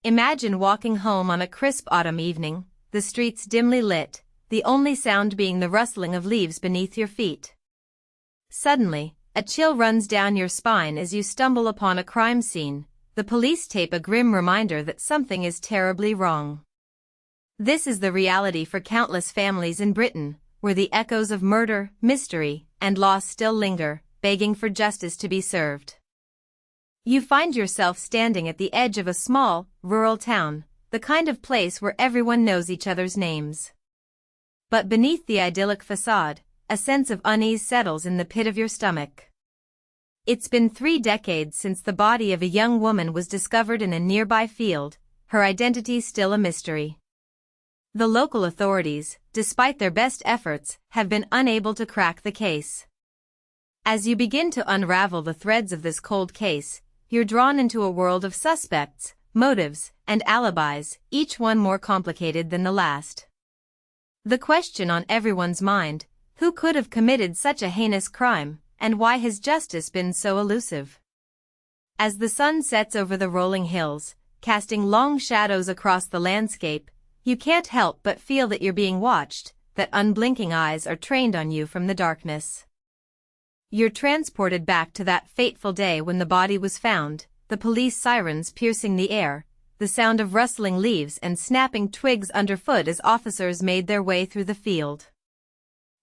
Imagine walking home on a crisp autumn evening, the streets dimly lit, the only sound being the rustling of leaves beneath your feet. Suddenly, a chill runs down your spine as you stumble upon a crime scene. The police tape a grim reminder that something is terribly wrong. This is the reality for countless families in Britain, where the echoes of murder, mystery, and loss still linger, begging for justice to be served. You find yourself standing at the edge of a small, rural town, the kind of place where everyone knows each other's names. But beneath the idyllic facade, a sense of unease settles in the pit of your stomach. It's been 3 decades since the body of a young woman was discovered in a nearby field, her identity still a mystery. The local authorities, despite their best efforts, have been unable to crack the case. As you begin to unravel the threads of this cold case, you're drawn into a world of suspects, motives, and alibis, each one more complicated than the last. The question on everyone's mind: who could have committed such a heinous crime, and why has justice been so elusive? As the sun sets over the rolling hills, casting long shadows across the landscape, you can't help but feel that you're being watched, that unblinking eyes are trained on you from the darkness. You're transported back to that fateful day when the body was found, the police sirens piercing the air, the sound of rustling leaves and snapping twigs underfoot as officers made their way through the field.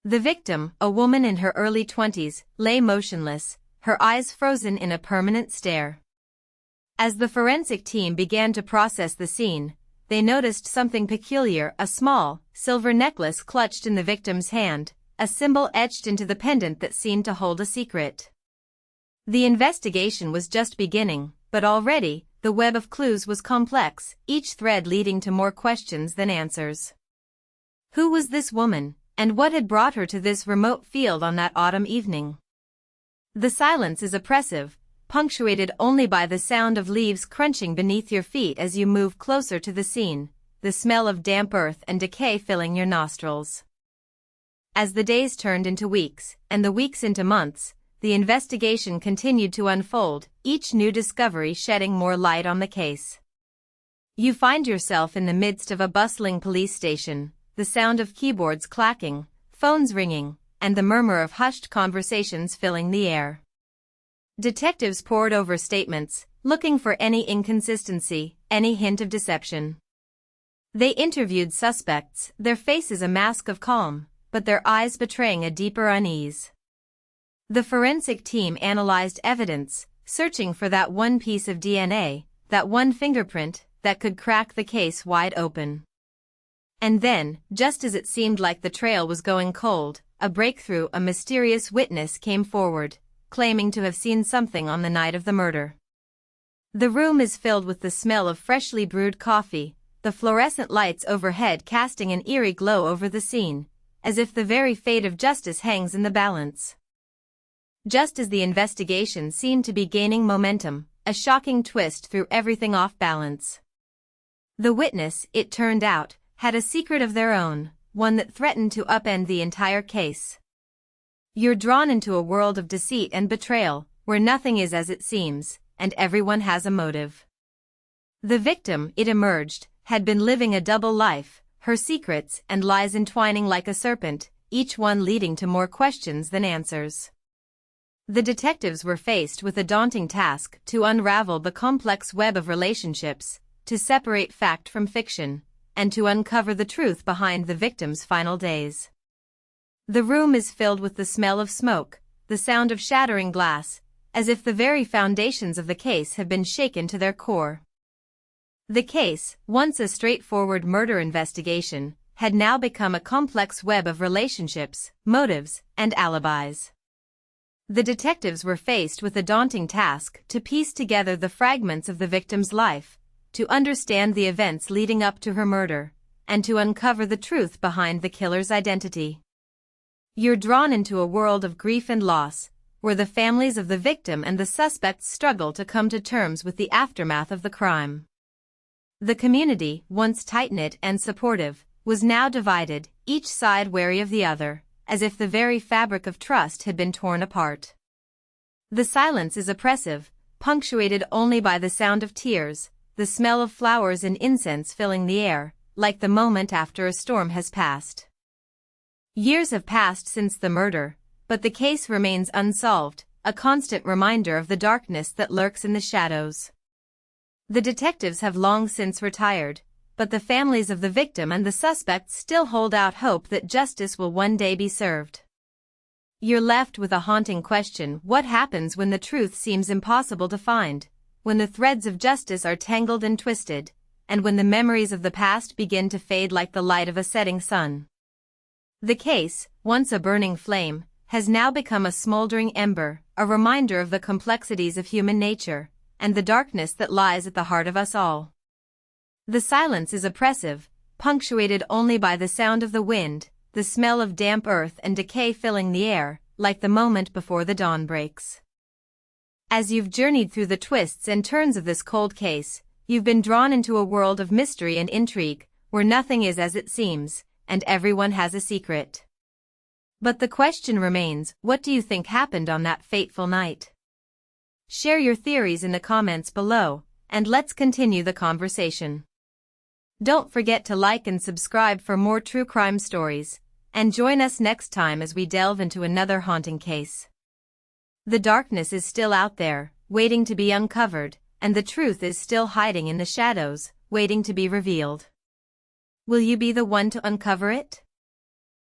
The victim, a woman in her early 20s, lay motionless, her eyes frozen in a permanent stare. As the forensic team began to process the scene, they noticed something peculiar: a small, silver necklace clutched in the victim's hand, a symbol etched into the pendant that seemed to hold a secret. The investigation was just beginning, but already, the web of clues was complex, each thread leading to more questions than answers. Who was this woman, and what had brought her to this remote field on that autumn evening? The silence is oppressive, punctuated only by the sound of leaves crunching beneath your feet as you move closer to the scene, the smell of damp earth and decay filling your nostrils. As the days turned into weeks, and the weeks into months, the investigation continued to unfold, each new discovery shedding more light on the case. You find yourself in the midst of a bustling police station, the sound of keyboards clacking, phones ringing, and the murmur of hushed conversations filling the air. Detectives pored over statements, looking for any inconsistency, any hint of deception. They interviewed suspects, their faces a mask of calm, but their eyes betraying a deeper unease. The forensic team analyzed evidence, searching for that one piece of DNA, that one fingerprint, that could crack the case wide open. And then, just as it seemed like the trail was going cold, a breakthrough: a mysterious witness came forward, claiming to have seen something on the night of the murder. The room is filled with the smell of freshly brewed coffee, the fluorescent lights overhead casting an eerie glow over the scene, as if the very fate of justice hangs in the balance. Just as the investigation seemed to be gaining momentum, a shocking twist threw everything off balance. The witness, it turned out, had a secret of their own, one that threatened to upend the entire case. You're drawn into a world of deceit and betrayal, where nothing is as it seems, and everyone has a motive. The victim, it emerged, had been living a double life, her secrets and lies entwining like a serpent, each one leading to more questions than answers. The detectives were faced with a daunting task: to unravel the complex web of relationships, to separate fact from fiction, and to uncover the truth behind the victim's final days. The room is filled with the smell of smoke, the sound of shattering glass, as if the very foundations of the case have been shaken to their core. The case, once a straightforward murder investigation, had now become a complex web of relationships, motives, and alibis. The detectives were faced with a daunting task: to piece together the fragments of the victim's life, to understand the events leading up to her murder, and to uncover the truth behind the killer's identity. You're drawn into a world of grief and loss, where the families of the victim and the suspects struggle to come to terms with the aftermath of the crime. The community, once tight-knit and supportive, was now divided, each side wary of the other, as if the very fabric of trust had been torn apart. The silence is oppressive, punctuated only by the sound of tears, the smell of flowers and incense filling the air, like the moment after a storm has passed. Years have passed since the murder, but the case remains unsolved, a constant reminder of the darkness that lurks in the shadows. The detectives have long since retired, but the families of the victim and the suspects still hold out hope that justice will one day be served. You're left with a haunting question: what happens when the truth seems impossible to find, when the threads of justice are tangled and twisted, and when the memories of the past begin to fade like the light of a setting sun? The case, once a burning flame, has now become a smoldering ember, a reminder of the complexities of human nature, and the darkness that lies at the heart of us all. The silence is oppressive, punctuated only by the sound of the wind, the smell of damp earth and decay filling the air, like the moment before the dawn breaks. As you've journeyed through the twists and turns of this cold case, you've been drawn into a world of mystery and intrigue, where nothing is as it seems, and everyone has a secret. But the question remains, what do you think happened on that fateful night? Share your theories in the comments below, and let's continue the conversation. Don't forget to like and subscribe for more true crime stories, and join us next time as we delve into another haunting case. The darkness is still out there, waiting to be uncovered, and the truth is still hiding in the shadows, waiting to be revealed. Will you be the one to uncover it?